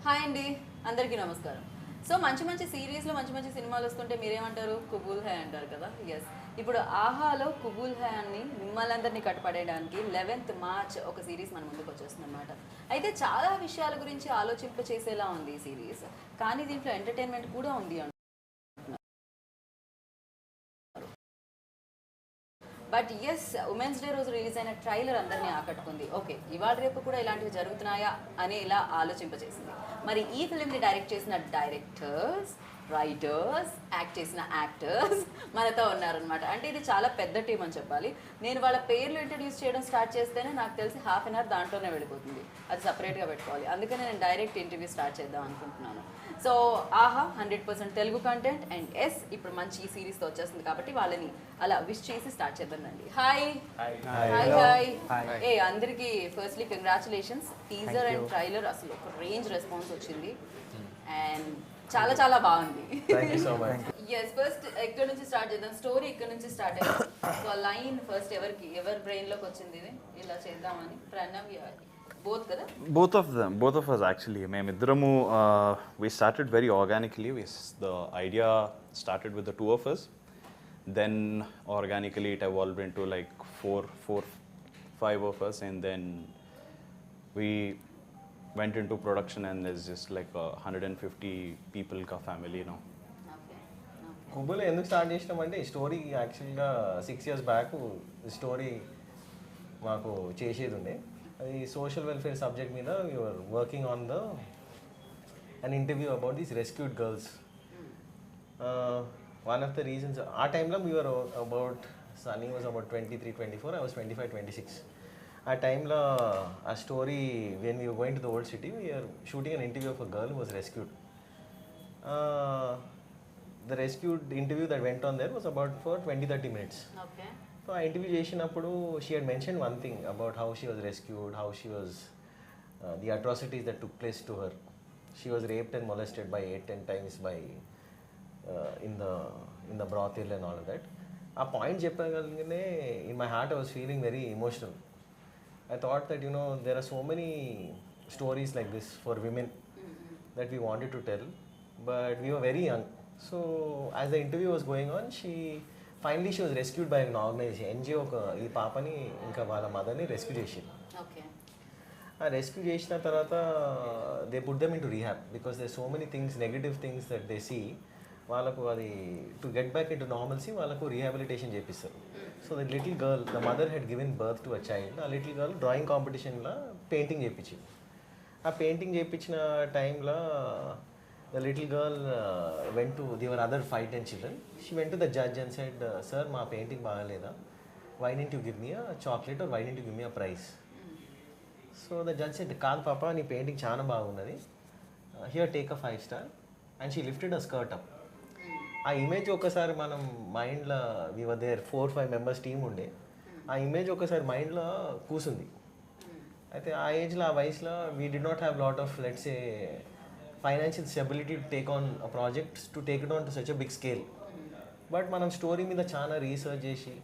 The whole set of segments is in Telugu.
హాయ్ అండి, అందరికీ నమస్కారం. సో మంచి మంచి సిరీస్లో మంచి మంచి సినిమాలు వస్తుంటే మీరేమంటారు? కుబూల్ హై అంటారు కదా. ఎస్, ఇప్పుడు ఆహాలో కుబూల్ హై అని మిమ్మల్ని అందరినీ కట్టపడేయడానికి 11th మార్చ్ ఒక సిరీస్ మన ముందుకు వచ్చేస్తుంది అనమాట. అయితే చాలా విషయాల గురించి ఆలోచింప చేసేలా ఉంది ఈ సిరీస్, కానీ దీంట్లో ఎంటర్టైన్మెంట్ కూడా ఉంది. బట్ ఎస్, ఉమెన్స్ డే రోజు రిలీజ్ అయిన ట్రైలర్ అందరినీ ఆకట్టుకుంది. ఓకే, ఇవాళ రేపు కూడా ఇలాంటివి జరుగుతున్నాయా అని ఇలా ఆలోచింపజేసింది. మరి ఈ ఫిల్మ్ని డైరెక్ట్ చేసిన డైరెక్టర్స్, రైటర్స్, యాక్ట్ చేసిన యాక్టర్స్ మనతో ఉన్నారనమాట. అంటే ఇది చాలా పెద్ద టీం అని చెప్పాలి. నేను వాళ్ళ పేర్లు ఇంట్రడ్యూస్ చేయడం స్టార్ట్ చేస్తేనే నాకు తెలిసి హాఫ్ అన్ అవర్ దాంట్లోనే వెళ్ళిపోతుంది. అది సపరేట్గా పెట్టుకోవాలి. అందుకనే నేను డైరెక్ట్ ఇంటర్వ్యూ స్టార్ట్ చేద్దాం అనుకుంటున్నాను. సో ఆహా 100% తెలుగు కంటెంట్ అండ్ ఎస్ ఇప్పుడు మంచి సిరీస్తో వచ్చేస్తుంది కాబట్టి వాళ్ళని అలా విష్ చేసి స్టార్ట్ చేద్దామండి. హాయ్ హాయ్ హాయ్ ఏ అందరికీ firstly congratulations. Teaser and trailer అసలు ఒక రేంజ్ రెస్పాన్స్ వచ్చింది అండ్ చాలా చాలా బాగుంది. ఎస్, ఫస్ట్ ఎక్కడ నుంచి స్టార్ట్ చేద్దాం? స్టోరీ ఇక్కడ నుంచి స్టార్ట్ అయ్యింది. సో లైన్ ఫస్ట్ ఎవరి బ్రెయిన్ లోకి వచ్చింది ఇది ఇలా చేద్దామని? Pranav both kada? Both of us actually. Memiddramu, we started very organically. The idea started with the two of us. Then organically it evolved into like five of us, and then we went into production, and there's just like 150 people ka family now. కుబూల్ ఎందుకు స్టార్ట్ చేసినామంటే ఈ స్టోరీ యాక్చువల్గా 6 years బ్యాక్ ఈ స్టోరీ మాకు చేసేది ఉండే. అది సోషల్ వెల్ఫేర్ సబ్జెక్ట్ మీద you are working on an interview about these rescued girls. One of the reasons ఆ టైంలో we are about Sunny was about 23-24, I was 25-26. ఆ టైంలో ఆ story when you going to the old city we are shooting an interview of a girl was rescued. The rescued interview that went on there was about for 20-30 minutes. Okay. So I interview చేసినప్పుడు she had mentioned one thing about how she was rescued, how she was the atrocities that took place to her. She was raped and molested by 8-10 times by in the brothel and all of that. ఆ point చెప్పగలిగినే in my heart I was feeling very emotional. I thought that there are so many stories like this for women that we wanted to tell, but we were very young. So as the interview was going on, she was rescued by an organization, NGO. ఈ పాపని ఇంకా వాళ్ళ మదర్ని రెస్క్యూ చేసింది. ఓకే. ఆ రెస్క్యూ చేసిన తర్వాత they put them in to rehab because they so many things, negative things that they see. వాళ్ళకు అది to get back in to normalcy వాళ్ళకు రీహాబిలిటేషన్ చేపిస్తారు. So the little girl, the mother had given birth to a child. ఆ లిటిల్ గర్ల్ డ్రాయింగ్ కాంపిటీషన్లో పెయింటింగ్ చేయించింది. ఆ పెయింటింగ్ చేయించిన టైంలో the little girl went to, there were other 5-10 children. She went to the judge and said, sir, my painting bagaleda. Why didn't you give me a chocolate or why didn't you give me a prize? So the judge said, kaad papa, nee painting chaana bagunnadi. Here, take a 5-star. And she lifted her skirt up. ఆ ఇమేజ్ ఒకసారి మనం మైండ్లో, we were there 4-5 members team ఉండే, ఆ ఇమేజ్ ఒకసారి మైండ్లో కూసుంది. అయితే ఆ ఏజ్లో, ఆ వయసులో we did not have lot of let's A financial stability to take on a project, to take it on to such a big scale. But మనం స్టోరీ మీద చాలా రీసెర్చ్ చేసి,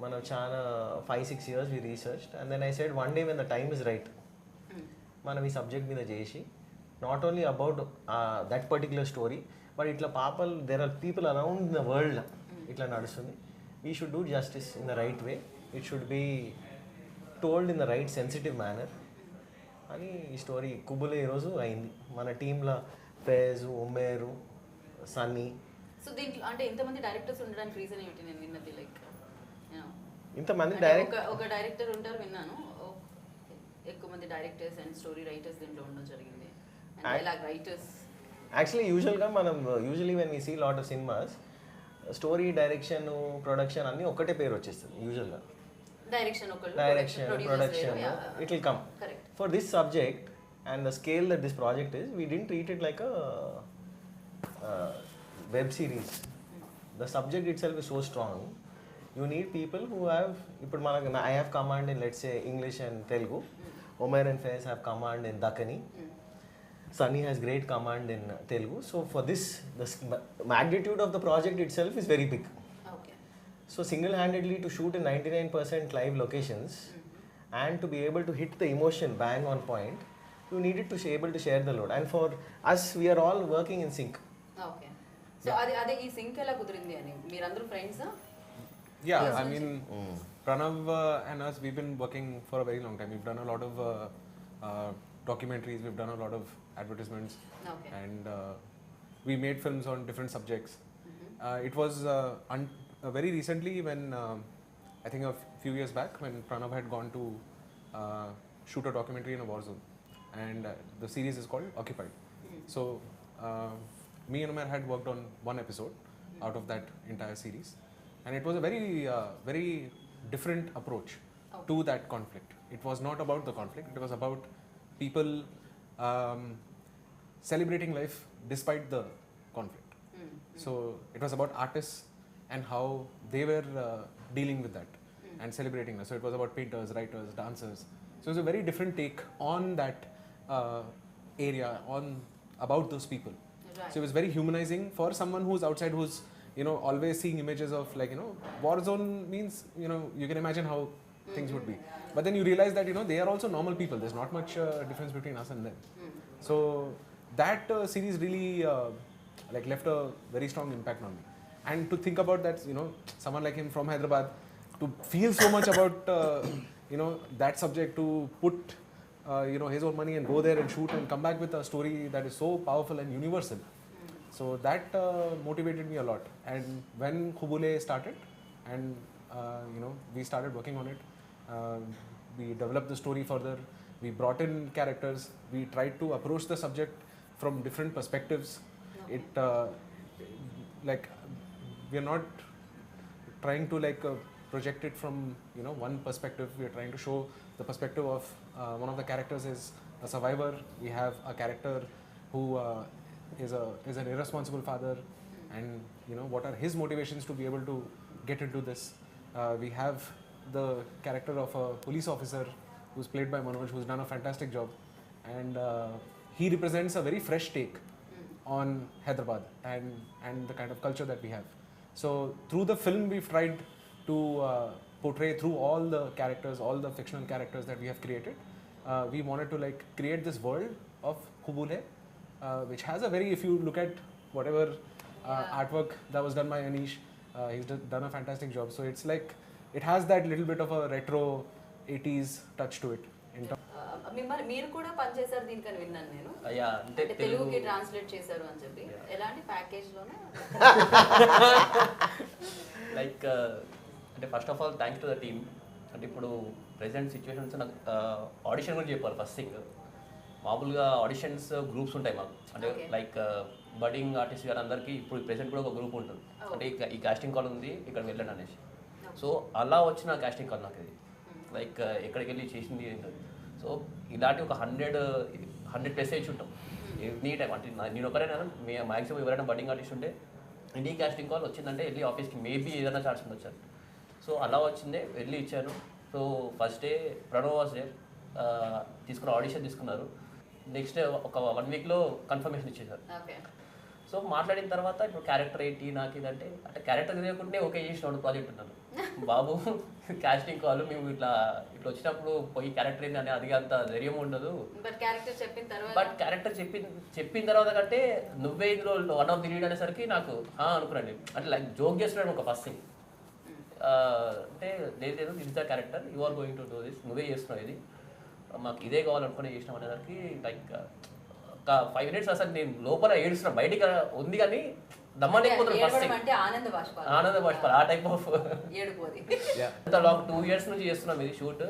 మనం చాలా 5-6 years we researched, and then I said one day when the time is right, మనం ఈ సబ్జెక్ట్ మీద చేసి not only about that particular story, but ఇట్లా people, there are people around in the world ఇట్లా నడుస్తుంది. We should do justice in the right way. It should be told in the right sensitive manner అని ఈ స్టోరీ కుబుల్ ఈరోజు అయింది. మన టీంలో ఫైజ్, ఉమేరు, సన్నీ. సో దీంట్లో అంటే ఇంతమంది డైరెక్టర్స్ ఉండడానికి రీజన్ ఏమిటి? నేను విన్నది లైక్ ఇంతమంది ఒక డైరెక్టర్ ఉంటారు విన్నాను, ఎక్కువ మంది డైరెక్టర్స్ అండ్ స్టోరీ రైటర్స్ దీంట్లో ఉండడం జరిగింది. అండ్ డైలాగ్ రైటర్స్ యాక్చువల్లీ యూజువల్గా మనం when we see lot of cinemas, story, direction, production అన్నీ ఒకటే పేరు వచ్చేస్తుంది యూజువల్గా. direction, production, it will come. Correct. For this subject and the scale that this project is, we didn't treat it like a web series. The subject itself is so strong. You need people who have, I have command in, let's say, English and Telugu. Umair and Faiz have command in Dakkani. Sunny has great command in Telugu. So for this, the magnitude of the project itself is very big. So single-handedly to shoot in 99% live locations and to be able to hit the emotion bang on point, you needed to be able to share the load. And for us, we are all working in sync. Okay so అదే ఈ సింక్ ఎలా కుదిరింది అని మీరందరూ ఫ్రెండ్సా? Yeah, I mean, Pranav and us, we've been working for a very long time. We've done a lot of documentaries, we've done a lot of advertisements, okay and we made films on different subjects. It was very recently when, I think a few years back, when Pranav had gone to shoot a documentary in a war zone, and the series is called Occupied. So, me and Umair had worked on one episode out of that entire series, and it was a very different approach to that conflict. It was not about the conflict, it was about people celebrating life despite the conflict. So it was about artists and how they were dealing with that and celebrating that. So it was about painters, writers, dancers. So it was a very different take on that area, about those people. Right. So it was very humanizing for someone who's outside, who's always seeing images of war zone means you can imagine how things would be. But then you realize that they are also normal people. There's not much difference between us and them. So that series really left a very strong impact on me. And to think about that, someone like him from Hyderabad, to feel so much about that subject, to put his own money and go there and shoot and come back with a story that is so powerful and universal. So that motivated me a lot. And when Qubool started, and we started working on it, we developed the story further, we brought in characters, we tried to approach the subject from different perspectives. It we are not trying to project it from one perspective. We are trying to show the perspective of one of the characters is a survivor. We have a character who is an irresponsible father, and what are his motivations to be able to get into this. We have the character of a police officer who's played by Manoj, who's done a fantastic job, and he represents a very fresh take on Hyderabad and the kind of culture that we have. So through the film, we've tried to portray through all the characters, all the fictional characters that we have created. We wanted to create this world of Qubool, which has a very, if you look at whatever artwork that was done by Anish, he's done a fantastic job. So it's it has that little bit of a retro 80s touch to it. మీరు కూడా పనిచేశారు దీనికని విన్నాను నేను. అంటే తెలుగుకి ట్రాన్స్లేట్ చేశారు అని చెప్పి. ఎలాంటి ప్యాకేజ్ లోనే? అంటే first of all thanks to the team. అంటే ఇప్పుడు ప్రెసెంట్ సిచ్యువేషన్స్ నాకు ఆడిషన్ గురించి చెప్పాలి. ఫస్ట్ థింగ్, మామూలుగా ఆడిషన్స్ గ్రూప్స్ ఉంటాయి మాకు. అంటే బడ్డింగ్ ఆర్టిస్ట్ గారు అందరికీ ఇప్పుడు ప్రెసెంట్ కూడా ఒక గ్రూప్ ఉంటుంది. అంటే ఈ కాస్టింగ్ కాల్ ఉంది, ఇక్కడ వెళ్ళండి అనేసి. సో అలా వచ్చిన కాస్టింగ్ కాల్ నాకు ఇది. ఎక్కడికి వెళ్ళి చేసింది ఏంటది. సో ఇలాంటి ఒక 100 ప్లస్ వేసి ఉంటాం ఎనీ టైం. అంటే నేను ఒకరైనా మ్యాక్సిమం ఎవరైనా బడ్డింగ్ ఆర్టిస్ట్ ఉంటే ఇండియా కాస్టింగ్ కాల్ వచ్చిందంటే వెళ్ళి ఆఫీస్కి మేబీ ఏదైనా ఛాన్స్ ఉండొచ్చాను. సో అలా వచ్చిందే, వెళ్ళి ఇచ్చాను. So first day Pranav was day తీసుకున్న ఆడిషన్ తీసుకున్నారు. నెక్స్ట్ డే ఒక 1 వీక్లో కన్ఫర్మేషన్ ఇచ్చేసారు. సో మాట్లాడిన తర్వాత ఇప్పుడు క్యారెక్టర్ ఏంటి నాకు ఇదంటే, అంటే క్యారెక్టర్ తెలియకుంటే ఓకే చేసినాడు ప్రాజెక్ట్ ఉన్నాను. బాబు కాస్టింగ్ కాల్ మేము ఇట్లా వచ్చినప్పుడు పోయి క్యారెక్టర్ ఏంటి అని అది అంత ధైర్యం ఉండదు. బట్ క్యారెక్టర్ చెప్పిన తర్వాత కంటే నువ్వే ఇందులో వన్ ఆఫ్ ది లీడ్ అనేసరికి నాకు అనుకున్నాండి. అంటే జోక్ చేస్తున్నాడు ఒక ఫస్ట్ థింగ్. అంటే లేదు this the character, you are going to do this, నువ్వే చేస్తున్నావు, ఇది మాకు ఇదే కావాలనుకుని చేసినాం అనేసరికి ఒక 5 minutes అసలు నేను లోపల ఏడుస్తున్నా, బయటికి ఉంది కానీ దమ్మలేకపోతున్నాను. ఆనంద బాష్పాలు ఆ టైప్ ఆఫ్ లాంగ్ 2 years నుంచి చేస్తున్నాం ఇది shoot.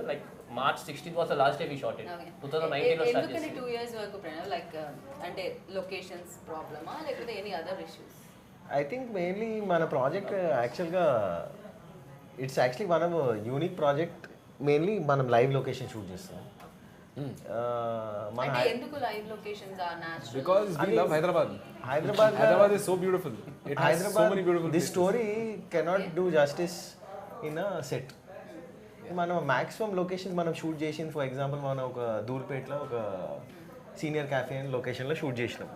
March 16th was the last day we shot it. 2019 లో స్టార్ట్ చేసాం. 2 years వరకు ప్రణవ్ అంటే లొకేషన్స్ ప్రాబ్లమా లేకపోతే any other issues? I think mainly మన ప్రాజెక్ట్ యాక్చువల్గా it's actually one of unique project. Mainly మనం లైవ్ లొకేషన్ షూట్ చేస్తాం. ఎందుకు live locations are natural? Because we love Hyderabad. Hyderabad is so beautiful. It has so many beautiful this story cannot do justice in a set. మనం మ్యాక్సిమం లొకేషన్స్ మనం షూట్ చేసింది, ఫర్ ఎగ్జాంపుల్ మనం ఒక దూల్పేటలో ఒక సీనియర్ క్యాఫే అని లొకేషన్లో షూట్ చేసినాం.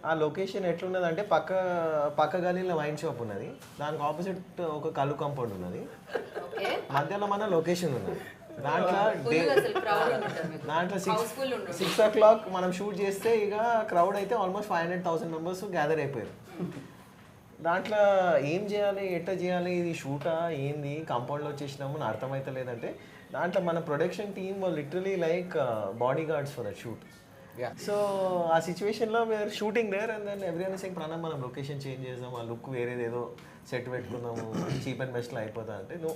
ఆ లొకేషన్ ఎట్లున్నదంటే పక్క గలీలో వైన్ షాప్ ఉన్నది, దానికి ఆపోజిట్ ఒక కళ్ళు కాంపౌండ్ ఉన్నది, మధ్యలో మన లొకేషన్ ఉన్నది. దాంట్లో ఫుల్ అసలు crowd ఉంటుంటారు మీకు. దాంట్లో Houseful ఉంటుంది. 6 o'clock మనం షూట్ చేస్తే ఇక క్రౌడ్ అయితే ఆల్మోస్ట్ 500,000 మెంబర్స్ గ్యాదర్ అయిపోయారు. దాంట్లో ఏం చేయాలి, ఎట్లా చేయాలి, ఇది షూటా ఏంది, కాంపౌండ్లో వచ్చేసినాము అని అర్థమైతే లేదంటే దాంట్లో మన production team literally like body guards for that shoot. So ఆ సిచ్యువేషన్లో we are shooting there and then everyone sing Pranav మనం లొకేషన్ చేంజ్ చేద్దాం, ఆ లుక్ వేరేదేదో సెట్ పెట్టుకుందాము, చీప్ అండ్ బెస్ట్లో అయిపోతా అంటే నో,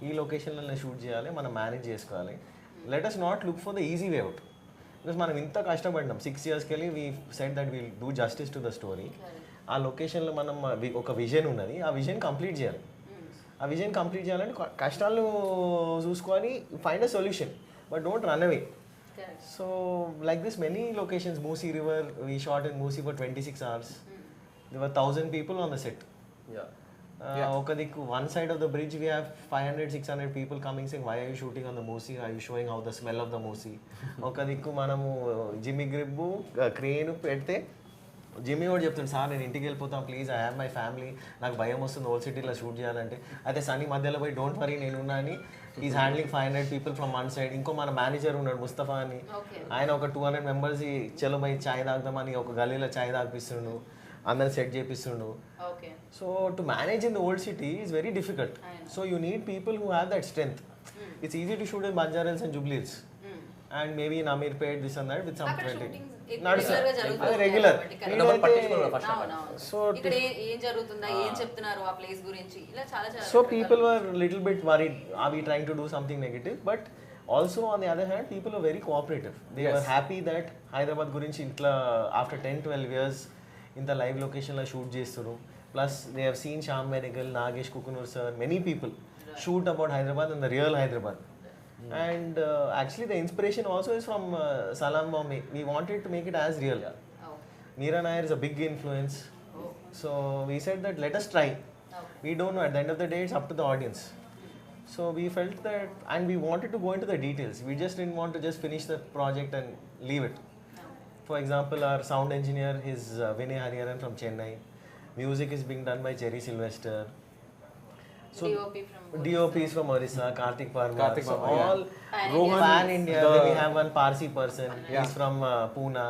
ఈ లొకేషన్లో షూట్ చేయాలి, మనం మేనేజ్ చేసుకోవాలి. Let us not look for the easy way out. Because మనం ఇంత కష్టపడినాం 6 yearsకి వెళ్ళి we set that will do justice to the story. ఆ లొకేషన్లో మనం ఒక విజన్ ఉన్నది, ఆ విజన్ కంప్లీట్ చేయాలి. ఆ విజన్ కంప్లీట్ చేయాలంటే కష్టాలు చూసుకొని find a solution, but don't run away. So like this many locations, Musi river, we shot in Musi for 26 hours. There were 1,000 people on the set. ఒక దిక్కు one side of the bridge we have 500-600 people coming saying why are you shooting on the Moosi, are you showing how the smell of the Moosi. ఒక దిక్కు మనము జిమ్మి గ్రిబ్బు క్రేన్ పెడితే జిమ్మి కూడా చెప్తాడు, సార్ నేను ఇంటికి వెళ్ళిపోతాను please, I have my family, నాకు భయం వస్తుంది ఓల్డ్ సిటీలో షూట్ చేయాలంటే. అయితే సన్నీ మధ్యలో పోయి డోంట్ వరీ నేనున్నా అని is handling 500 people from one side. ఇంకో మన మేనేజర్ ఉన్నాడు ముస్తఫా అని, ఆయన ఒక 200 members చలో బై చాయ్ తాగుదామని ఒక గలీలో చాయ్ తాగిపిస్తుండు, అందరిని సెట్ చేపిస్తుండు. So to manage in the old city is very difficult. So you need people who have that strength. It's easy to shoot in Banjaras and Jubilee Hills and maybe in Ameerpet this and that with some 20 regular. So people were a little bit worried, are we trying to do something negative? But also on the other hand, people were very cooperative. They were happy that Hyderabad gurinchi intla after 10-12 years in the live location la shoot chesturu. Plus they have seen Shyam Benegal, Nagesh Kukunur sir, many people shoot about Hyderabad and the real Hyderabad. And actually the inspiration also is from Salam Bombay. We wanted to make it as real. Meera Nair is a big influence. So we said that let us try. We don't know, at the end of the day it's up to the audience. So we felt that, and we wanted to go into the details. We just didn't want to just finish the project and leave it. For example, our sound engineer is Vinay Hariharan from Chennai. Music is being done by Jerry Sylvester. So DOP is from Orissa, Karthik Parmar. So all Rohan Pan India. Then we have one Parsi person. He's from Pune.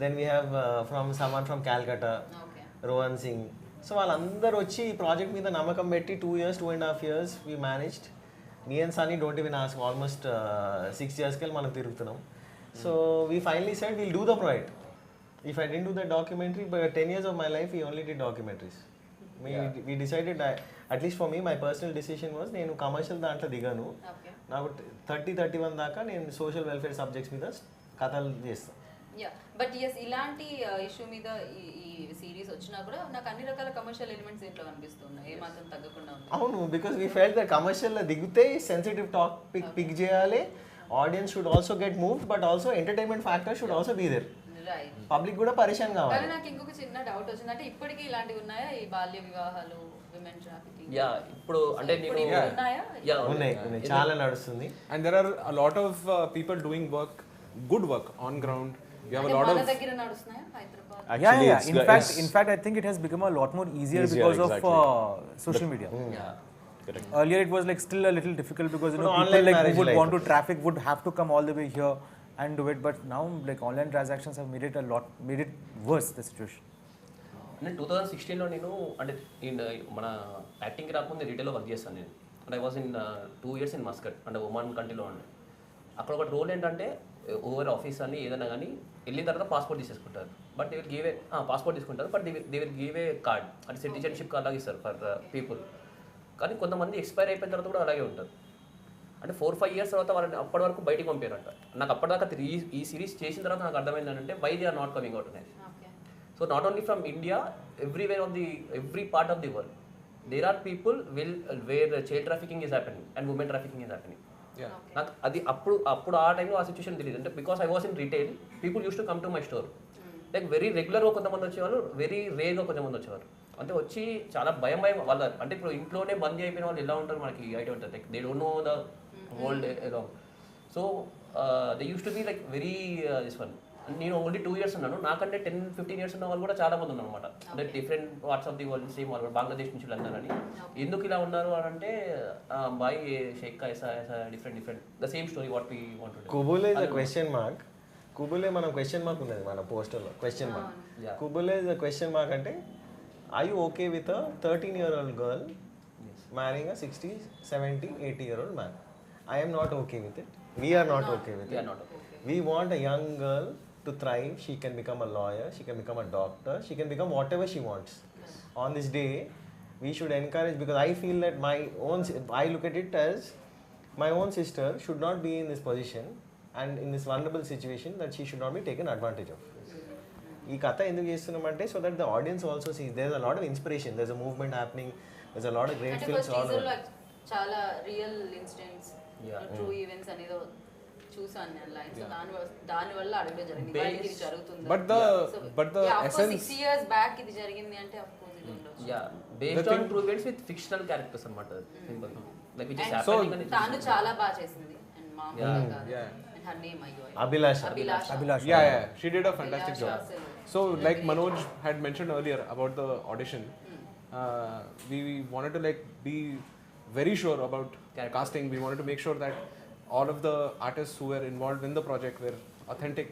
Then we have from someone from Calcutta, Rohan Singh. So వాళ్ళందరూ వచ్చి ఈ ప్రాజెక్ట్ మీద నమ్మకం పెట్టి 2 years, 2.5 years we managed. Me and Sunny don't even ask, almost 6 years కి మనం తిరుగుతున్నాం. So we finally said we'll do the project. If I didn't do the documentary, but 10 years of my life we only did documentaries. We decided, at least for me, my personal decision was నేను కమర్షియల్ దాంట్లో దిగాను. నాకు 30-31 దాకా నేను సోషల్ వెల్ఫేర్ సబ్జెక్ట్స్ మీద కథలు చేస్తాను. బట్ ఎస్ ఇలాంటి ఇష్యూ మీద ఈ సిరీస్ వచ్చినా కూడా నాకు అన్ని రకాల కమర్షియల్ ఎలిమెంట్స్ దీంట్లో కనిపిస్తున్నాయి, ఏమాత్రం తగ్గకుండా ఉంది. అవును, because we felt the commercial దిగితే సెన్సిటివ్ టాపిక్ పిక్ చేయాలి, audience should also get moved, but also entertainment factor should also be there. Public కూడా పరిశాన్ కావాలి. కానీ నాకు ఇంకొక చిన్న డౌట్ వచ్చింది, అంటే ఇప్పటికీ ఇలాంటివి ఉన్నాయా, ఈ బాల్య వివాహాలు, విమెన్ ట్రాఫికింగ్? ఇప్పుడు అంటే ఉన్నాయి, చాలా నడుస్తుంది. And there are a lot of people doing work, good work on ground. You have a lot of దగ్గర నడుస్తున్నాయా Hyderabad? Actually, In fact, I think it has become a lot more easier because of social media. Correct. Earlier, it was like still a little difficult because But people online like who marriage would like want to traffic would have to come all the way here and do it. But now, like online transactions have made it worse, the situation. అంటే 2016లో నేను అంటే మన యాక్టింగ్కి రాకముందు రీటైల్లో వర్క్ చేస్తాను నేను. అంటే I was in 2 years in Muscat, అంటే ఒమాన్ కంట్రీలో ఉండే. అక్కడ ఒక రోల్ ఏంటంటే ఓవర్ ఆఫీస్ అని ఏదైనా కానీ వెళ్ళిన తర్వాత పాస్పోర్ట్ తీసేసుకుంటారు. But they will give a passport తీసుకుంటారు, but they will give a card, అంటే సిటిజన్షిప్ కార్డ్ లాగా ఇస్తారు ఫర్ పీపుల్. కానీ కొంతమంది ఎక్స్పైర్ అయిపోయిన తర్వాత కూడా అలాగే ఉంటారు. అంటే 4-5 years తర్వాత వాళ్ళని అప్పటి వరకు బయటికి పంపారంట. నాకు అప్పటిదాకా ఈ సిరీస్ చేసిన తర్వాత నాకు అర్థమైంది ఏంటంటే why they are not coming out అనేది. So not only from India, every part of the world there are people where child trafficking is happening and women trafficking is happening. నాకు అది అప్పుడు ఆ టైంలో ఆ సిచ్యువేషన్ తెలియదు. అంటే because I was in retail, people use to come to my store. Like very రెగ్యులర్గా కొంతమంది వచ్చేవాళ్ళు, వెరీ రేర్గా కొంతమంది వచ్చేవారు. అంటే వచ్చి చాలా భయం వాళ్ళ, అంటే ఇప్పుడు ఇంట్లోనే బందీ అయిపోయిన వాళ్ళు ఎలా ఉంటారు మనకి ఐడియా ఉంటుంది. Like they don't know the world around. So they used to be like very this one నేను ఓన్లీ 2 years ఉన్నాను, నాకంటే 10-15 years ఉన్న వాళ్ళు కూడా చాలా మంది ఉన్నారు అనమాట. అంటే different parts of the world, same వాళ్ళు బంగ్లాదేశ్ నుంచి వెళ్ళారని. ఎందుకు ఇలా ఉన్నారు అని అంటే బాయ్ షేక్ ఐసా different the same story what we want to do. Qubool is a question mark. కుబూలే మనం క్వశ్చన్ మార్క్ ఉన్నది మన పోస్టర్లో, క్వశ్చన్ మార్క్. కుబూలే ఇస్ అ క్వశ్చన్ మార్క్ అంటే are you okay with a 13-year-old girl marrying a 60, 70, 80-year-old man? I am not okay with it. We are not okay with it. We want a young girl to thrive. She can become a lawyer, she can become a doctor, she can become whatever she wants. On this day, we should encourage, because I feel that I look at it as my own sister should not be in this position and in this vulnerable situation, that she should not be taken advantage of. ఈ కథ ఎందుకు చేస్తున్నామంటే so that the audience also see there is a lot of inspiration, there is a movement happening, there is a lot of great films all over. చాలా రియల్ ఇన్సిడెంట్స్, ట్రూ ఈవెంట్స్ అనేది చూసాను నేను లైన్. సో దాని వల్ల అడగడం జరిగింది ఇది జరుగుతుంది. But the essence 6 years back ఇది జరిగింది అంటే ఆఫ్ కోర్స్ ఇది ఉండొచ్చు. Yeah based on true events with fictional characters అన్నమాట. Simple like which is happening అని. తాను చాలా బాగా చేసింది అండ్ మామూలుగా కాదు. And her name అయ్యో Abhilasha. Yeah, she did a fantastic job. So like Manoj had mentioned earlier about the audition, we wanted to like be very sure about casting. We wanted to make sure that all of the artists who were involved in the project were authentic,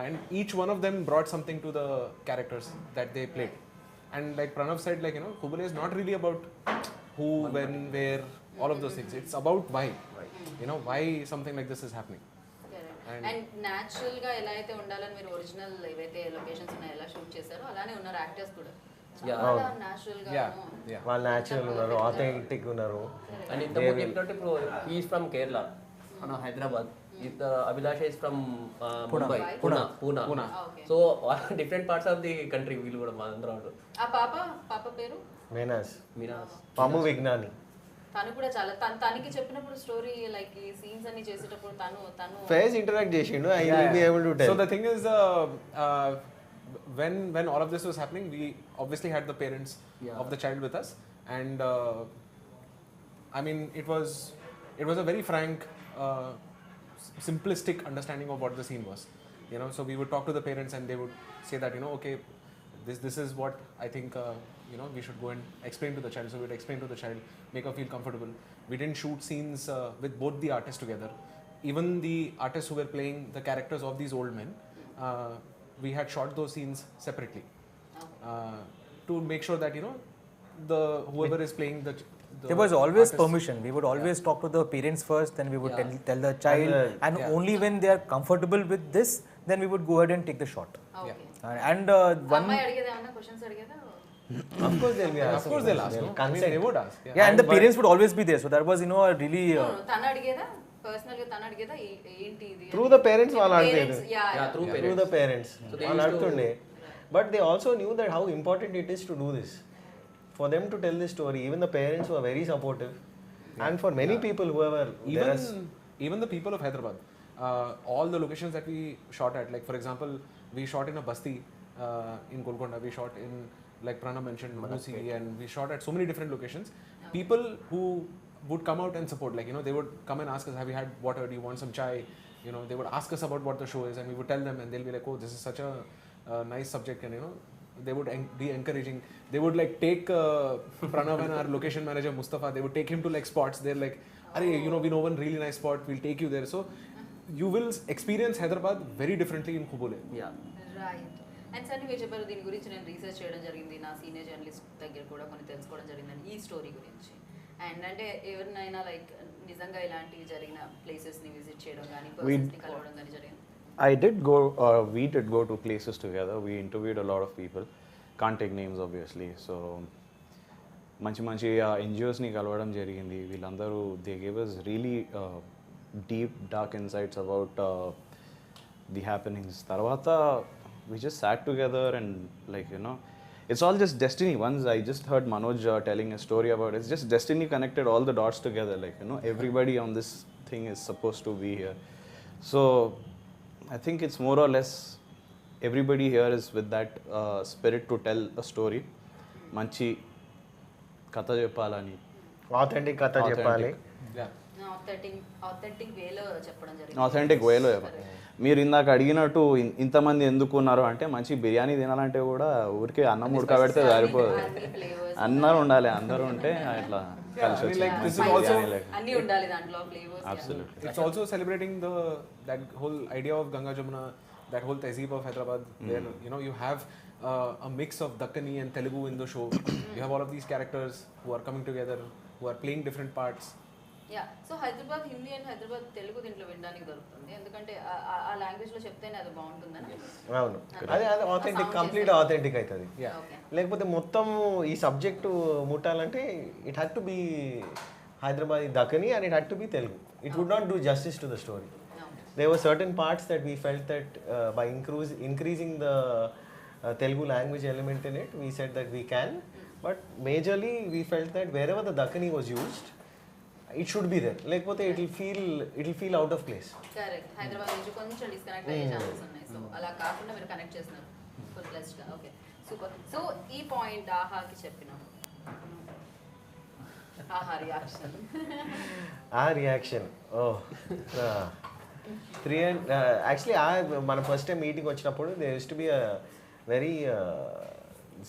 and each one of them brought something to the characters that they played. And like Pranav said, like, you know, Qubool is not really about who, when, where, all of those things. It's about why. You know, why something like this is happening. And natural గా ఎలా అయితే ఉండాలని మీరు ఒరిజినల్ ఏవైతే లొకేషన్స్ ఉన్నాయో ఎలా షూట్ చేశారో అలానే ఉన్నారు యాక్టర్స్ కూడా. చాలా న్యాచురల్ గా వాళ్ళు న్యాచురల్ ఉన్నారు, ఆథెంటిక్ ఉన్నారు. అండ్ ఇంత ముందు చెప్పినట్టు ఇప్పుడు he is from Kerala, Hyderabad. Abhilasha is from Mumbai, Poona. So different parts of the country వీళ్ళు కూడా మా అందరూ. ఆ పాప పేరు మీనాస్ పాము విజ్ఞాని. తను కూడా చాలా తనకి చెప్పినప్పుడు స్టోరీ లైక్ ఈ సీన్స్ అన్ని చేసేటప్పుడు తను ఫేజ్ ఇంటరాక్ట్ చేసిండు. I will be able to tell. So the thing is, when all of this was happening, we obviously had the parents of the child with us, and I mean it was a very frank, simplistic understanding of what the scene was. You know, so we would talk to the parents and they would say that, you know, okay, this is what I think you know, we should go and explain to the child. So we'd explain to the child, make her feel comfortable. We didn't shoot scenes with both the artists together. Even the artists who were playing the characters of these old men, we had shot those scenes separately to make sure that, you know, whoever is playing the there was always artist, permission. We would always talk to the parents first, then we would tell the child, and only when they are comfortable with this, then we would go ahead and take the shot. And one అమ్మాయి అడిగేదా ఏమన్నా questions అడిగేదా? Of course they'll be asking. of course they'll ask. No? I mean, they would ask. Yeah, and the parents would always be there. So that was, you know, a really తను అడిగేదా పర్సనల్ గా? తను అడిగేదా ఏంటి ఇది? Through the parents వాళ్ళు అడిగేది. through the parents వాళ్ళు అడుగుతుండే. But they also knew that how important it is to do this. For them to tell this story, even the parents were very supportive. And for many people whoever even the people of Hyderabad, all the locations that we shot at, like for example, we shot in a basti in Golconda, we shot in, like Pranav mentioned, Manusi, and we shot at so many different locations. People who would come out and support, like, you know, they would come and ask us, have you had water, do you want some chai? You know, they would ask us about what the show is, and we would tell them, and they'll be like, oh, this is such a nice subject, and you know, they would be encouraging. They would like take Pranav and our location manager Mustafa, they would take him to like spots. They're like, "Arey, you know, we know one really nice spot, we'll take you there." So you will experience Hyderabad very differently in Qubool. Yeah. Right. And sir మీరు చెప్పారు దీని గురించి నేను రీసెర్చ్ చేయడం జరిగింది, నా సీనియర్ జర్నలిస్ట్ దగ్గర కూడా కొన్ని తెలుసుకోవడం జరిగిందని ఈ స్టోరీ గురించి. అండ్ అంటే ఎవరినైనా లైక్ నిజంగా ఇలాంటివి జరిగిన ప్లేసెస్ని విజిట్ చేయడం కానీ పర్సన్స్ని కలవడం కానీ జరిగింది? We did go to places together. We interviewed a lot of people. Can't take names obviously. So మంచి NGOsని కలవడం జరిగింది. వీళ్ళందరూ they gave us really deep dark insights about the happenings. తర్వాత we just sat together and like, you know, it's all just destiny. Once I just heard Manoj telling a story about it. It's just destiny connected all the dots together. Like, you know, everybody on this thing is supposed to be here. So I think it's more or less everybody here is with that spirit to tell a story. Manchi katha cheppalani. Authentic katha cheppali. Yeah. authentic వేలో చెప్పడం జరిగింది. Authentic వేలో చెప్పాలి. మీరు ఇందాక అడిగినట్టు ఇంతమంది ఎందుకు ఉన్నారు అంటే మంచి బిర్యానీ తినాలంటే కూడా ఊరికే అన్నం ఉడకబెడితే సరిపోదు, అందరూ ఉండాలి, అందరూ ఉంటే ఇట్లా కలిసి వచ్చి అన్ని ఉండాలి దాంట్లో flavours. Absolutely. It's also celebrating that whole idea of Ganga Jamuna, that whole tehzeeb of Hyderabad, where you have a mix of Dakkani and Telugu in the show. You have all of these characters who are coming together, who are playing different parts. Yeah, so Hyderabad Hindi and Hyderabad Telugu దీంట్లో వినడానికి దొరుకుతుంది, ఎందుకంటే ఆ లాంగ్వేజ్ లో చెప్తేనే అది బాగుంటుందని. అవును, అదే ఆథెంటిక్, కంప్లీట్ ఆథెంటిక్ అవుతుంది. లేకపోతే మొత్తం ఈ సబ్జెక్టు ముట్టాలంటే it had to be Hyderabad Dakhni and it had to be Telugu. It would not do justice to the story. There were certain parts that we felt that by increasing the Telugu language element in it, we said that we can. But majorly, we felt that wherever the Dakkani was used, it should be there. లేకపోతే it will feel out of place. Correct, Hyderabad నుంచి కొంచెం డిస్కనెక్ట్ అయ్యే ఛాన్సెస్ ఉన్నాయి. సో అలా కాకుండా మీరు కనెక్ట్ చేస్తున్నారు ఫుల్ ప్లస్డ్ గా. Okay, super. సో ఈ పాయింట్ ఆహాకి చెప్పినాం, ఆహా రియాక్షన్. ఆ రియాక్షన్ యాక్చువల్లీ మన ఫస్ట్ టైం మీటింగ్ వచ్చినప్పుడు they used to be very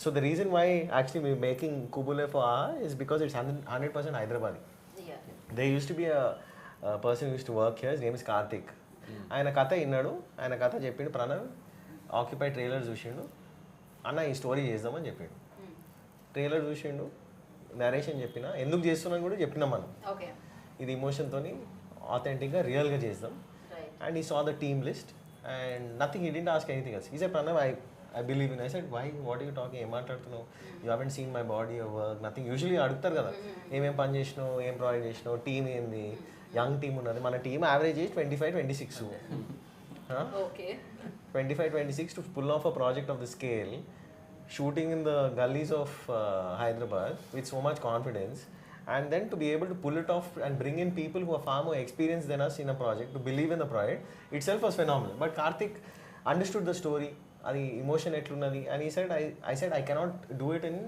so the reason why actually we making Qubool for is because it's 100% Hyderabadi. There used to be a person who used to work here. His name is Karthik. ఆయన కథ విన్నాడు, ఆయన కథ చెప్పిండు. ప్రణవ్ ఆక్యుపై ట్రైలర్ చూసిండు, అన్న ఈ స్టోరీ చేద్దామని చెప్పిండు. ట్రైలర్ చూసిండు, నరేషన్ చెప్పిన, ఎందుకు చేస్తున్నాను కూడా చెప్పినాం మనం. ఇది ఇమోషన్తో ఆథెంటిక్గా రియల్గా చేద్దాం. And he saw the team list and nothing, he didn't ask anything else. He said Pranav I believe in. I said, why? What are you talking? ఏం మాట్లాడుతున్నావు? You haven't seen my body or work, nothing. Usually అడుగుతారు కదా, ఏమేం పని చేసినావు, ఏం ప్రొవైడ్ చేసినావు, టీమ్ ఏంది, యంగ్ టీమ్ ఉన్నది. మన team average age 25-26. 25-26 to pull off a project of the scale, shooting in the gullies of Hyderabad with so much confidence, and then to be able to pull it off and bring in people who are far more experienced than us in a project, to believe in the project itself was phenomenal. But Karthik understood the story, అది ఇమోషన్ ఎట్లున్నది. అండ్ ఈ side I said I cannot do it in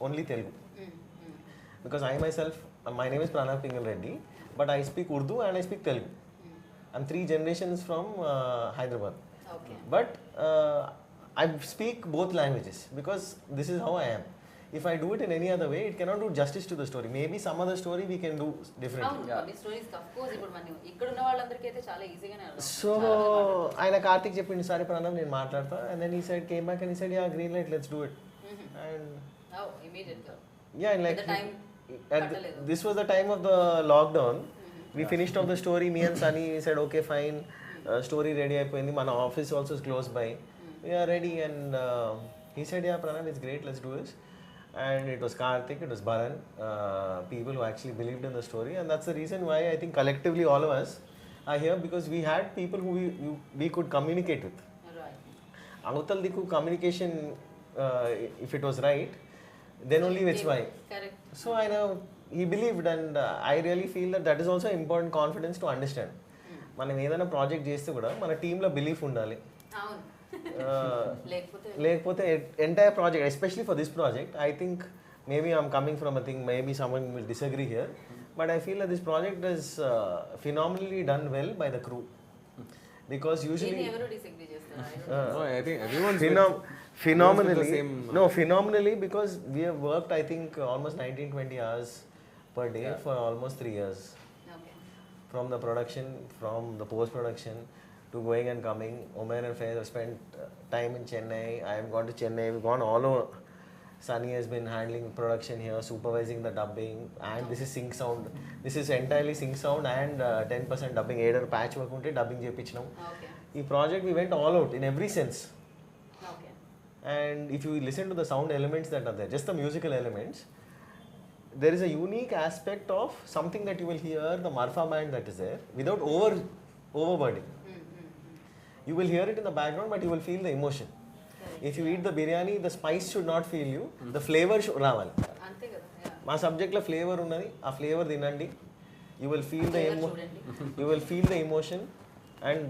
only Telugu because I my self, my name is Pranav pingle Reddy, but I speak Urdu and I speak Telugu. I'm 3 generations from Hyderabad, but I speak both languages because this is how I am. If I do it in any other way, it cannot do justice to the story. Maybe some other story we can do differently. So ఆయన కార్తిక్ చెప్పిండు, సరే ప్రణవ్ నేను మాట్లాడతా. And then he said, came back and he said, yeah, green light, let's do it. And yeah, and like this was the time of the lockdown. We finished off the story, me and Sunny said, okay fine, story ready అయిపోయింది. మన office also is close by, we are ready. And he said, yeah Pranav, it's great, let's do this. And it was Karthik, it was Bharan, people who actually believed in the story. And that's the reason why I think collectively all of us are here, because we had people who we could communicate with. Avatal diku communication, if it was right, then only which way. Correct. So I know he believed, and I really feel that is also important confidence to understand. మనం ఏదైనా ప్రాజెక్ట్ చేస్తే కూడా మన టీంలో బిలీఫ్ ఉండాలి. లేకపోతే entire project, especially for this project, I think maybe I'm coming from a thing, maybe someone will disagree here, but I feel that this project is phenomenally done well by the crew. Because usually phenomenally because we have worked I think almost 19-20 hours per day for almost 3 years. From the production, from the post production to going and coming. Umair and Faiz have spent time in Chennai. I have gone to Chennai. We've gone all over. Sunny has been handling production here, supervising the dubbing, and this is sync sound. This is entirely sync sound and 10% dubbing. Either patch work unte dubbing chepichinam. Ee project we went all out in every sense. And if you listen to the sound elements that are there, just the musical elements, there is a unique aspect of something that you will hear, the marfa band that is there, without overburdening. You will hear it in the background, but you will feel the emotion. If you eat the biryani, the spice should not feel you, the flavor should రావాలి. మా సబ్జెక్ట్లో ఫ్లేవర్ ఉన్నది, ఆ ఫ్లేవర్ తినండి. You will feel the emotion. And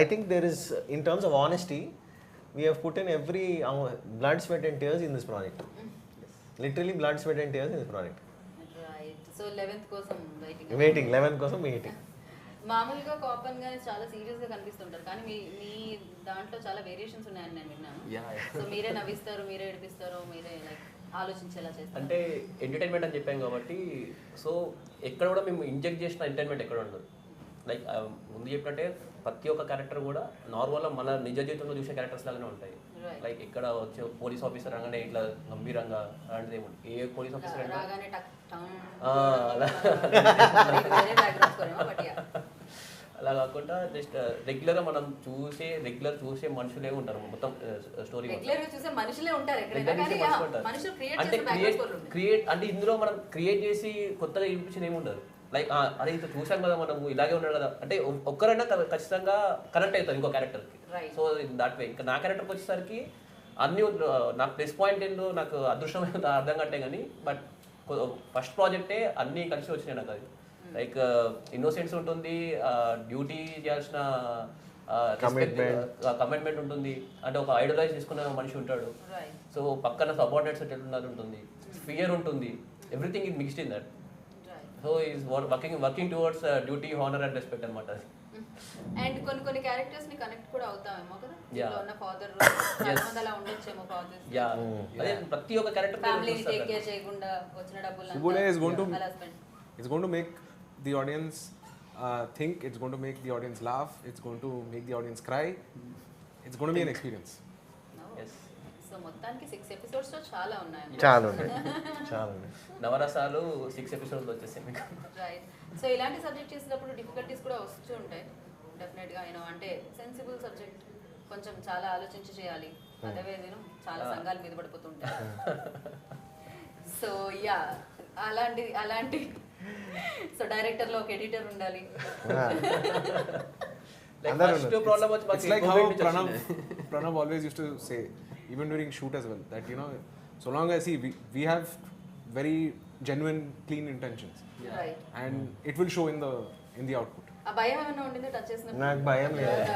I think there is, in terms of honesty, we have put in every blood, sweat and tears in this project. Literally blood, sweat and tears in this project. Right. So 11th కోసం waiting. 11th కోసం waiting. మామూలుగా కాపన్ గా చాలా సీరియస్ గా కనిపిస్తుంటారు, కానీ మీ దాంట్లో చాలా వేరియేషన్స్ ఉన్నాయని నేను విన్నాను. సో మీరే నవ్విస్తారు, మీరే ఏడిపిస్తారు, మీరే లైక్ ఆలోచించేలా చేస్తారు. అంటే ఎంటర్టైన్మెంట్ అని చెప్పాం కాబట్టి, సో ఎక్కడ కూడా మేము ఇంజెక్ట్ చేసిన ఎంటర్టైన్మెంట్ ఎక్కడ ఉండదు. లైక్ ముందు చెప్పినట్టే ప్రతి ఒక్క క్యారెక్టర్ కూడా నార్మల్గా మన నిజ జీవితంలో చూసే క్యారెక్టర్స్ లాగానే ఉంటాయి. లైక్ ఇక్కడ వచ్చే పోలీస్ ఆఫీసర్ అనగానే ఇట్లా గంభీరంగా అలాంటిది ఏముంది, ఏ పోలీస్ ఆఫీసర్ అలా కాకుండా జస్ట్ రెగ్యులర్ మనం చూసే మనుషులే ఉంటారు మొత్తం స్టోరీ. అంటే క్రియేట్ అంటే ఇందులో మనం క్రియేట్ చేసి కొత్తగా చూపించింది ఏమి ఉండదు. లైక్ అదే ఇంత చూసాం కదా మనం ఇలాగే ఉన్నాడు కదా అంటే ఒక్కరైనా ఖచ్చితంగా కనెక్ట్ అవుతారు ఇంకో క్యారెక్టర్కి. సో దాట్ వే ఇంకా నా క్యారెక్టర్కి వచ్చేసరికి అన్ని నాకు ప్లస్ పాయింట్ ఏంటో నాకు అదృష్టం అర్థం కట్టే కానీ, బట్ ఫస్ట్ ప్రాజెక్టే అన్నీ కలిసి వచ్చినాయి నాకు. అది లైక్ ఇన్నోసెన్స్ ఉంటుంది, డ్యూటీ చేయాల్సిన కమిట్మెంట్ ఉంటుంది, అంటే ఒక ఐడలైజ్ చేసుకున్న మనిషి ఉంటాడు, సో పక్కన సబార్డినేట్స్ ఎట్లున్నారు ఉంటుంది, ఫియర్ ఉంటుంది, everything is mixed in that. So is working towards duty, honour and respect అనమాట. అది అండ్ కొన్ని క్యారెక్టర్స్ ని కనెక్ట్ కూడా అవుతామేమో కదా, ఉన్న ఫాదర్ అలా ఉండొచ్చేమో ఫాదర్స్. అదే ప్రతి ఒక్క క్యారెక్టర్ ఫ్యామిలీని టేక్ కేర్ చేయకుండా వచ్చిన డబ్బులు it's going to make the audience think, it's going to make the audience laugh, it's going to make the audience cry, it's going to be an experience. So మొత్తానికి 6 ఎపిసోడ్స్ లో చాలా ఉన్నాయి. నవరసాలు 6 ఎపిసోడ్స్ వచ్చేసాయి మీకు. రైట్. సో ఇలాంటి సబ్జెక్ట్ చేసేటప్పుడు డిఫికల్టీస్ కూడా వస్తూ ఉంటాయి డెఫినెట్ గా. అంటే సెన్సిబుల్ సబ్జెక్ట్, కొంచెం చాలా ఆలోచించి చేయాలి, అదర్వైజ్ చాలా సంఘాలు మీద పడిపోతుంటాయి. సో యా అలాంటి సో డైరెక్టర్ లో ఒక ఎడిటర్ ఉండాలి. It's like how Pranav always used to say, even during shoot as well, that so long as we have very genuine, clean intentions, right, and it will show in the output. ఆ భయం ఏమైనా ఉండిందో టచ్ చేసినప్పుడు? నాకు భయం లేదు.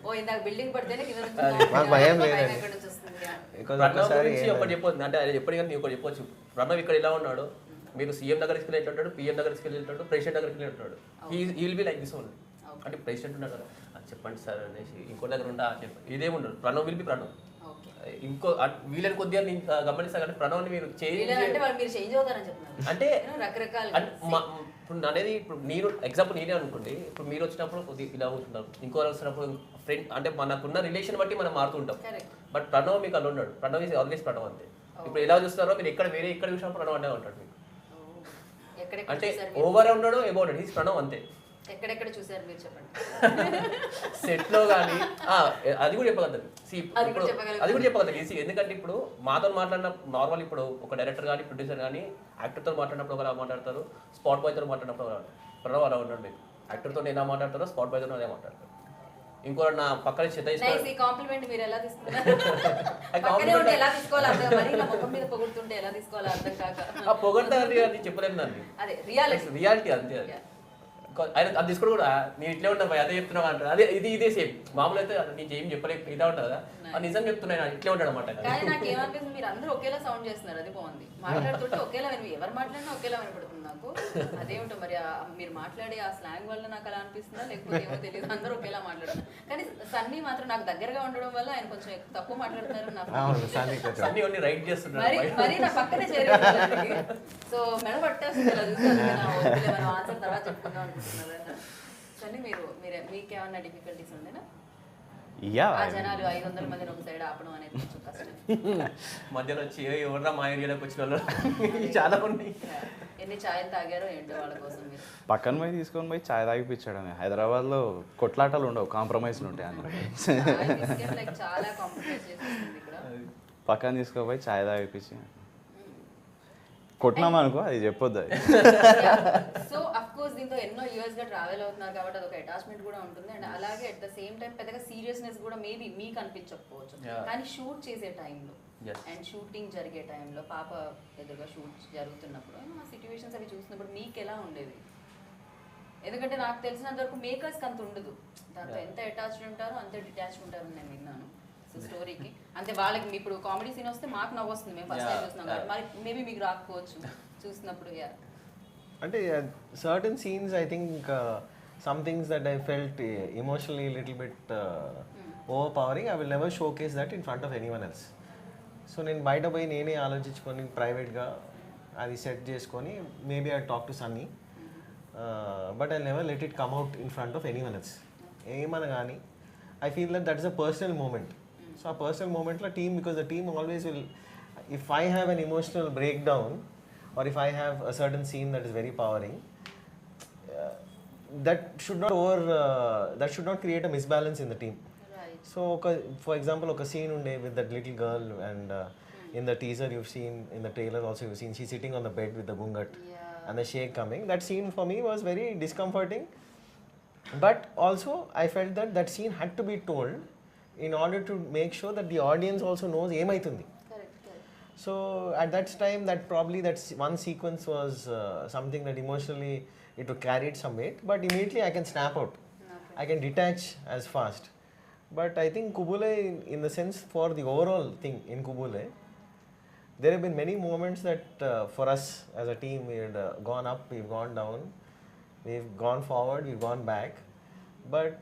ఓ ఇందాక బిల్డింగ్ పడితేనే కింద నుంచి నాకు భయం లేదు. ఎక్కడ నుంచి వస్తుంది? ప్రణవ్ గురించి ఒకటి చెప్పొచ్చు, అంటే ఆయన ఎప్పటికీ ఒకటి చెప్పొచ్చు. ప్రణవ్ ఇక్కడ ఎలా ఉన్నాడు, మీరు సీఎం దగ్గరికి వెళ్ళి ఉంటాడు, పిఎం దగ్గరికి వెళ్ళి ఉంటాడు, ప్రెసిడెంట్ దగ్గరికి వెళ్ళి ఉంటాడు. He will be like this only. అంటే ప్రెసిడెంట్ ఉన్నాడు కదా, చెప్పండి సార్ అనేసి, ఇంకో దగ్గర ఉండా చెప్పండి, ఇదేముండదు. Pranav will be Pranav. ఇంకో వీళ్ళని కొద్దిగా నేను గమనిస్తాను, కానీ ప్రణవ్ని మీరు అంటే రకరకాల ఇప్పుడు అనేది, ఇప్పుడు నేను ఎగ్జాంపుల్ నేనే అనుకోండి, ఇప్పుడు మీరు వచ్చినప్పుడు కొద్దిగా ఇలా అవుతుంటారు, ఇంకో వచ్చినప్పుడు ఫ్రెండ్, అంటే మనకున్న రిలేషన్ బట్టి మనం మారుతుంటాం. బట్ ప్రణవ్ మీకు అలా ఉన్నాడు, ప్రణవ్ ఈజ్ ఆల్వేస్ ప్రణవ్ అంతే. ఇప్పుడు ఎలా చూస్తారో మీరు ఎక్కడ చూసినప్పుడు ప్రణవ్ అంటే ఉంటాడు మీకు, అంటే ఓవర్ ఉన్నాడు అబౌట్ ఈజ్ ప్రణవ్ అంతే. ఎక్కడెక్కడ చూసారు మీరు చెప్పండి. సెట్ లో కానీ అది కూడా చెప్పగలుగుతారు, అది కూడా చెప్పగలుగుతారు ఈజీ. ఎందుకంటే ఇప్పుడు మాతో మాట్లాడిన నార్మల్, ఇప్పుడు ఒక డైరెక్టర్ కానీ ప్రొడ్యూసర్ కానీ యాక్టర్తో మాట్లాడినప్పుడు ఒకలా మాట్లాడతారు, స్పాట్ బాయ్తో మాట్లాడినప్పుడు ప్రణవ్ అలా ఉన్నాడు మీకు. యాక్టర్తో ఎలా మాట్లాడతారో స్పాట్ బాయ్తో అదే మాట్లాడతారు. ఇంకో నా పక్కన కాంప్లిమెంట్ మీరు ఎలా తీసుకున్నారు? పొగడతా అది చెప్పలేదు దాన్ని, రియాలిటీ అంతే. ఆయన అది తీసుకోవడం కూడా నేను ఇట్లే ఉంటాను అదే చెప్తున్నావు అంటారు, అదే ఇదే సేమ్. మామూలు అయితే నీకు ఏం చెప్పలేదు ఇదే ఉంటుంది కదా, నిజం చెప్తున్నాను ఇట్లే ఉంటాడు అనమాట. కానీ నాకు ఏమనిపిస్తుంది, మీరు అందరూ ఒకేలా సౌండ్ చేస్తున్నారు, అది బాగుంది. మాట్లాడుతుంటే ఒకేలా ఎవరు మాట్లాడినా ఒకేలా వినపడుతుంది నాకు. అదేమిటో మరి మీరు మాట్లాడే ఆ స్లాంగ్ వల్ల నాకు అలా అనిపిస్తుందా, లేకపోతే ఏమో తెలియదు, అందరూ ఒకేలా మాట్లాడుతున్నారు. కానీ సన్నీ మాత్రం నాకు దగ్గరగా ఉండడం వల్ల ఆయన కొంచెం తక్కువ మాట్లాడతారు. సన్నీ రైట్ చేస్తున్నారు, మరి నా పక్కనే చేరేది. సో మెడ పట్టేస్తుంది అలా చూసారు, మనం ఆన్సర్ తర్వాత చెప్పుకుందాం అనుకుంటున్నారు. సన్నీ మీకేమన్నా డిఫికల్టీస్ ఉండేనా? జనాలు 500 మందిని ఒక సైడ్ ఆపడం అనేది కొంచెం కష్టం. మధ్యలో వచ్చి ఎవరన్నా మా ఏరియాలోకి వచ్చిన వాళ్ళు చాలా ఉన్నాయి. ఎన్ని ఛాయలు తాగారో ఏంటో వాళ్ళ కోసం. మీరు పక్కన పోయి తీసుకొని పోయి ఛాయ్ తాగిపించాడు. హైదరాబాద్లో కొట్లాటలు ఉండవు, కాంప్రమైజ్లు ఉంటాయి అన్న. చాలా కాంప్రమైజ్ చేసేస్తుంది ఇక్కడ. పక్కన తీసుకుపోయి ఛాయ్ తాగిపించి కొట్టినామా అనుకో, అది చెప్పొద్దు. సో అఫ్ కోర్స్ దీంతో ఎన్నో ఇయర్స్ గా ట్రావెల్ అవుతున్నారు కాబట్టి అదొక అటాచ్మెంట్ కూడా ఉంటుంది. అండ్ అలాగే అట్ ద సేమ్ టైం పెద్దగా సీరియస్నెస్ కూడా మేబీ మీకు అనిపించకపోవచ్చు, కానీ షూట్ చేసే టైంలో అండ్ షూటింగ్ జరిగే టైంలో పాప ఎదురుగా షూట్ జరుగుతున్నప్పుడు ఆ సిచ్యువేషన్స్ అవి చూసినప్పుడు మీకు ఎలా ఉండేది? ఎందుకంటే నాకు తెలిసినంత వరకు మేకర్స్కి అంత ఉండదు, దాంతో ఎంత అటాచ్డ్ ఉంటారో అంతే డిటాచ్డ్ ఉంటారని నేను విన్నాను స్టోరీకి. అంటే వాళ్ళకి ఇప్పుడు కామెడీ సీన్ వస్తే మాకు నవ్వు వస్తుంది, మేము ఫస్ట్ టైం చూస్తున్నాం కాబట్టి. మరి మేబీ మీకు రాకపోవచ్చు చూసినప్పుడు. అంటే certain scenes I think some things that I felt emotionally a little bit overpowering, I will never showcase that in front of anyone else. సో నేను బయట పోయి నేనే ఆలోచించుకొని ప్రైవేట్గా అది సెట్ చేసుకొని maybe I talk to Sunny, but I never let it come out in front of anyone else. ఏమన్నా కానీ I feel that is a personal moment. So ఆ పర్సనల్ మూమెంట్లో team, because the team always will, if I have an emotional break down or if I have a certain scene that is very powering, that should not create a misbalance in the team. So for example, a scene unde with that little girl, and in the teaser you've seen, in the trailer also you've seen, she's sitting on the bed with the gungat and the shake coming. That scene for me was very discomforting, but also I felt that scene had to be told in order to make sure that the audience also knows emaitundi. Correct. So at that time, that one sequence was something that emotionally it carried some weight, but immediately I can snap out. I can detach as fast. But I think Qubool, in the sense for the overall thing in Qubool, there have been many moments that for us as a team, we had gone up, we've gone down, we've gone forward, we've gone back. But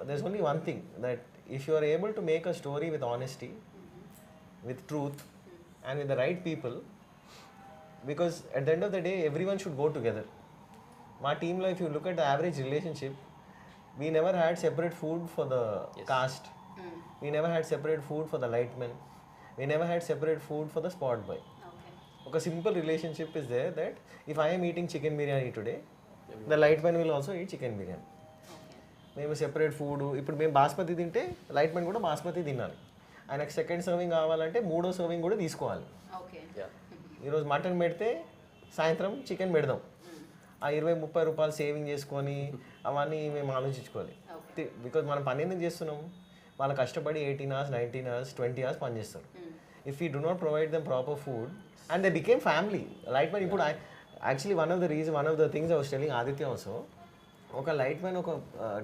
there's only one thing, that if you are able to make a story with honesty, with truth, and with the right people, because at the end of the day, everyone should go together. My team, if you look at the average relationship, we never had separate food for the cast. We never had separate food for the lightmen. We never had separate food for the spot boy. Okay, simple relationship is there, that if I am eating chicken biryani today, the lightman will also eat chicken biryani. మేము సెపరేట్ ఫుడ్, ఇప్పుడు మేము బాస్మతి తింటే లైట్మెన్ కూడా బాస్మతి తినాలి. ఆయనకు సెకండ్ సర్వింగ్ కావాలంటే మూడో సర్వింగ్ కూడా తీసుకోవాలి. ఈరోజు మటన్ పెడితే సాయంత్రం చికెన్ పెడదాం. ఆ 20-30 రూపాయలు సేవింగ్ చేసుకొని అవన్నీ మేము ఆలోచించుకోవాలి. బికాజ్ మనం పని ఎందుకు చేస్తున్నాం, వాళ్ళు కష్టపడి 18 hours, 19 hours, 20 hours పని చేస్తారు. If you do not provide them proper food and they became family. Lightmen ఇప్పుడు actually one of the things I was telling Aditya also, ఒక లైట్మెన్ ఒక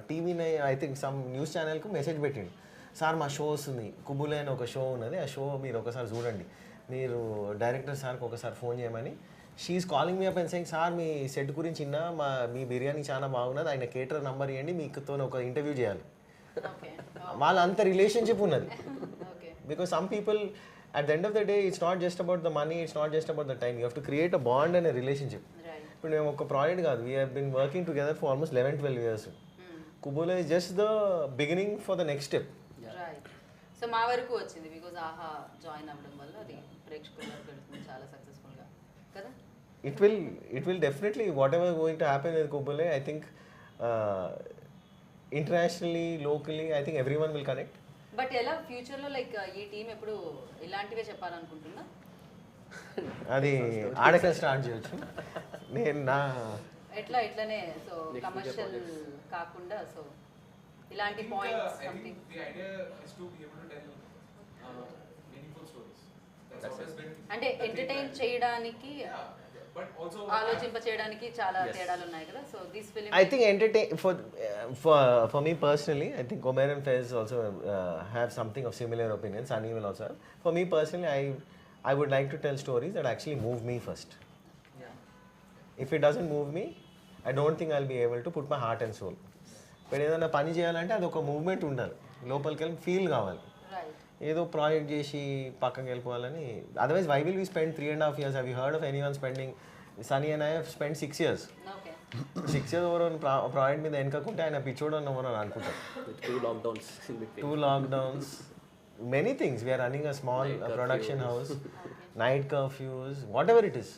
టీవీని ఐ థింక్ సమ్ న్యూస్ ఛానల్కు మెసేజ్ పెట్టిండు, సార్ మా షో వస్తుంది, Qubool అని ఒక షో ఉన్నది, ఆ షో మీరు ఒకసారి చూడండి, మీరు డైరెక్టర్ సార్కి ఒకసారి ఫోన్ చేయమని. She's calling me up and saying, sir మీ సెట్ గురించి విన్నా, మీ బిర్యానీ చాలా బాగున్నది, ఆయన కేటర్ నంబర్ ఇవ్వండి, మీకుతో ఒక ఇంటర్వ్యూ చేయాలి. వాళ్ళ అంత రిలేషన్షిప్ ఉన్నది. Because some people at the end of the day, it's not just about the money, it's not just about the time. You have to create a bond and a relationship. ఇప్పుడు మేము ఒక ప్రాజెక్ట్ కాదు, we have been working together for almost 11-12 years. Qubool is just the beginning for the next step. Right. So మా వరకు వచ్చింది బికాజ్ ఆహా జాయిన్ అవ్వడం వల్ల అది ప్రేక్షకులకు వెళ్తుంది చాలా సక్సెస్ఫుల్గా కదా. It will definitely, whatever going to happen with Qubool, I think internationally, locally, I think everyone will connect. But ఎలా ఫ్యూచర్లో లైక్ ఈ టీం ఎప్పుడు ఇలాంటివే చెప్పాలనుకుంటున్నా, అది ఆడక స్టార్ట్ చేయొచ్చు. నేను నా ఎట్లానే సో కమర్షియల్ కాకుండా సో ఇలాంటి పాయింట్స్ సంథింగ్. అంటే ఎంటర్టైన్ చేయడానికి ఆలోచింప చేయడానికి చాలా తేడాలు ఉన్నాయి కదా. So this film I think entertain for me personally, I think Umair and Faiz also have something of similar opinions. Sunny will also have. For me personally, I would like to tell stories that actually move me first. If it doesn't move me, I don't think I'll be able to put my heart and soul. ఇప్పుడు ఏదైనా పని చేయాలంటే అది ఒక మూవ్మెంట్ ఉండాలి, లోపలికి వెళ్ళి ఫీల్ కావాలి. ఏదో ప్రాజెక్ట్ చేసి పక్కకి వెళ్ళిపోవాలని, otherwise why will we spend 3.5 years? Have you heard of anyone spending? Sunny and I have spend 6 years. 6 years over project మీద వెనకకుంటే ఆయన పిచ్చోడు అన్నవరు అని అనుకుంటారు. 2 lockdowns, many things. We are running a small production house, night curfews, whatever it is.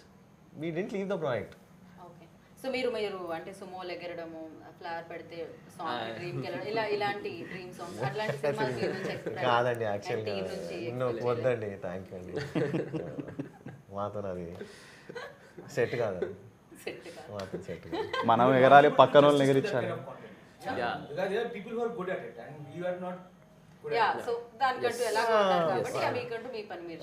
We didn't leave the project. So మీరు అంటే సుమోలు ఎగరడము, ఫ్లవర్ పెడితే సాంగ్ డ్రీమ్ కెళ్ళడం, ఇలాంటి డ్రీమ్ సాంగ్స్ అట్లాంటి సినిమాలు మీరు నుంచి ఎక్స్పెక్ట్ కాదండి, యాక్చువల్గా వద్దండి, థ్యాంక్ యూ అండి. మాతో అది సెట్ కాదు, మాతో సెట్ కాదు. మనం ఎగరాలి, పక్కన వాళ్ళని ఎగిరించాలి. సో దానికంటూ ఎలా ఉంటారు కాబట్టి మీకంటూ మీ పని మీరు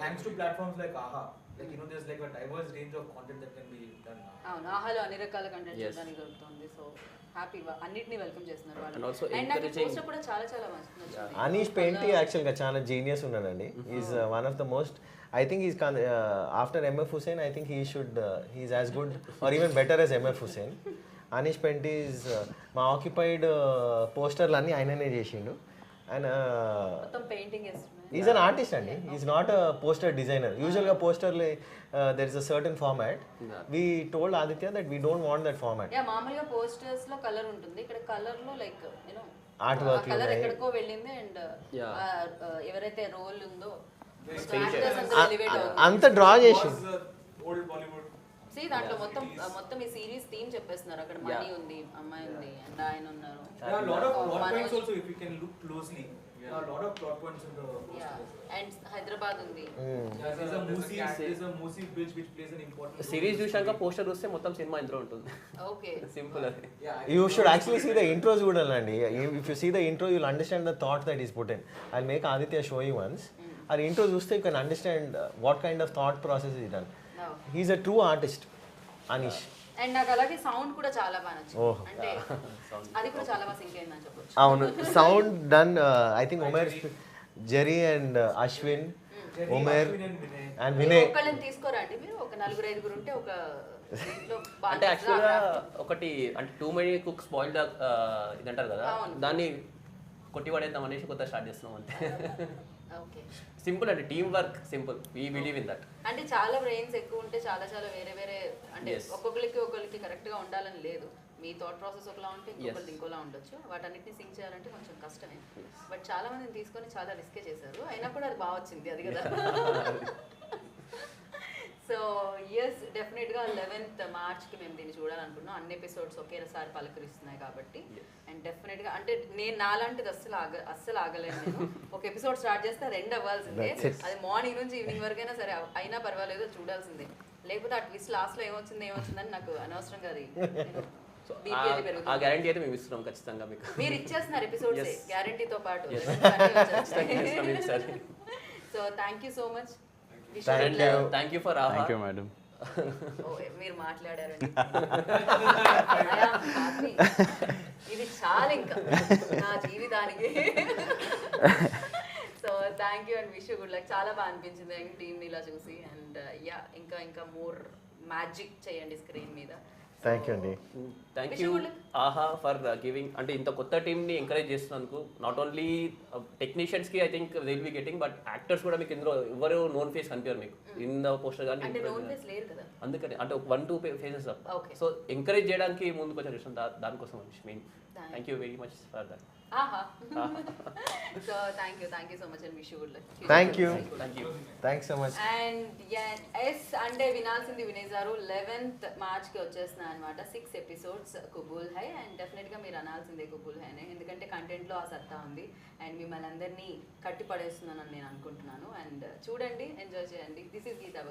thanks to platforms like AHA, like there's like a diverse range of content that can be done now. అవును, ఆహాలో అన్ని రకాల కంటెంట్ చూడడానికి దొరుకుతుంది. సో హ్యాపీగా అన్నిటిని వెల్కమ్ చేస్తున్నారు వాళ్ళు. And also అండ్ నాకు పోస్టర్ కూడా చాలా నచ్చింది. అనీష్ పెయింటి యాక్చువల్గా చాలా జీనియస్ ఉన్నాడండి. Is one of the most I think after MF Hussain, I think he's as good or even better as MF Hussain. Anish Penty's మా ఆక్యుపైడ్ పోస్టర్లు అన్నీ ఆయననే చేసిండు. అండ్ మొత్తం పెయింటింగ్ చేస్తున్నాయి. ఈజ్ అన్ ఆర్టిస్ట్ అండి, is not a poster designer. యూజువల్గా పోస్టర్లు there is a certain format. We told Aditya that we don't want that format. మామూలుగా పోస్టర్స్ లో కలర్ ఉంటుంది, ఇక్కడ కలర్ లో like you know art work colour ఎక్కడికో వెళ్ళింది. అండ్ ఎవరైతే రోల్ ఉందో అంత డ్రా చేసి దాంట్లో మొత్తం ఈ సిరీస్ థీమ్ చెప్పేస్తున్నారు. అక్కడ మనీ ఉంది, అమ్మాయి ఉంది, అండ్ ఆయన ఉన్నారు. అండ్ హైదరాబాద్ ఉంది. సిరీస్ చూశాక పోస్టర్ చూస్తే మొత్తం సినిమా ఇందులో ఉంటుంది. ఓకే, సింపుల్ అది. You should actually see the intro చూడాలండి. If you see the intro, you'll understand the thought that is put in. I'll make Aditya show you once. Our intro చూస్తే you can understand what kind of thought process is done. He's a true artist, Anish. And నాకు అలాగే సౌండ్ కూడా చాలా బాగా నచ్చింది. అంటే అది కూడా చాలా బాగా సింక్ అయిందని చెప్పొచ్చు. అవును, sound done I think Umair, Jerry and Ashwin, Umair and Vinay. ఒక్కళ్ళని తీసుకోరండి మీరు, ఒక 4-5 ఉంటే ఒక అంటే యాక్చువల్గా ఒకటి అంటే టూ మెనీ కుక్ స్పాయిల్ ఇది అంటారు కదా, దాన్ని కొట్టిపడేద్దాం అనేసి కొత్త స్టార్ట్ చేస్తున్నాం అంతే. ఓకే, సింపుల్ అంటే team work simple, we believe in that. అంటే చాలా బ్రెయిన్స్ ఎక్కువ ఉంటే చాలా వేరే అంటే ఒక్కొక్కరికి కరెక్ట్ గా ఉండాలని లేదు. మీ థాట్ ప్రాసెస్ ఒకలా ఉంటే ఇంకొకటి ఇంకోలా ఉండొచ్చు. వాటన్నిటిని సింక్ చేయాలంటే కొంచెం కష్టమే. బట్ చాలా మందిని తీసుకొని చాలా రిస్కే చేశారు, అయినా కూడా అది బాగా వచ్చింది, అది కదా. సో ఎస్, డెఫినెట్గా 11th మార్చ్కి మేము దీన్ని చూడాలనుకున్నాం. అన్ని ఎపిసోడ్స్ ఒకేసారి పలకరిస్తున్నాయి కాబట్టి. అండ్ డెఫినెట్గా అంటే నేను నాలాంటిది అస్సలు ఆగలేను. నేను ఒక ఎపిసోడ్ స్టార్ట్ చేస్తే అది ఎండ్ అవ్వాల్సిందే. అది మార్నింగ్ నుంచి ఈవినింగ్ వరకైనా సరే అయినా పర్వాలేదు, చూడాల్సిందే. లేకపోతే ఆ ట్విస్ట్ లాస్ట్లో ఏమొచ్చిందని నాకు అనవసరంగా అది ఆ గ్యారంటీ అయితే మేము ఇస్తున్నాం ఖచ్చితంగా మీకు. మీరు ఇచ్చేస్తున్నారు ఎపిసోడ్స్ గ్యారంటీతో పాటు. So thank you so much. Thank you for thank you madam. మీరు మాట్లాడారండి, ఇది చాలా ఇంకా నా జీవితానికి. So thank you and wish you good luck. చాలా బాగా అనిపించింది టీమ్ని ఇలా చూసి. అండ్ ఇంకా మోర్ మ్యాజిక్ చేయండి స్క్రీన్ మీద. థ్యాంక్ యూ అండి. Thank you Aha for giving, అంటే ఇంత కొత్త టీమ్ని ఎంకరేజ్ చేస్తున్నందుకు. నాట్ ఓన్లీ టెక్నీషియన్స్కి I think they will be getting, but actors కూడా మీకు ఇందులో ఎవరు నోన్ ఫేస్ కనిపించారు మీకు ఇన్ ద పోస్టర్ కానీ. అందుకని అంటే 1-2 ఫేసెస్. సో ఎంకరేజ్ చేయడానికి ముందుకు వచ్చారు చూసాం, దానికోసం main. Thank you very much for that. So thank you so much and wish you good luck. Thank you. Thanks so much. And అంటే వినాల్సింది వినేసారు. 11th మార్చ్ కి వచ్చేస్తున్నాయి అనమాట 6 ఎపిసోడ్స్ కుబూల్ హై. అండ్ డెఫినెట్ గా మీరు అనాల్సిందే కుబూల్ హై అనే, ఎందుకంటే కంటెంట్ లో ఆ సత్తా ఉంది. అండ్ మిమ్మల్ని అందరినీ కట్టి పడేస్తున్నానని నేను అనుకుంటున్నాను. అండ్ చూడండి, ఎంజాయ్ చేయండి. This is Gita.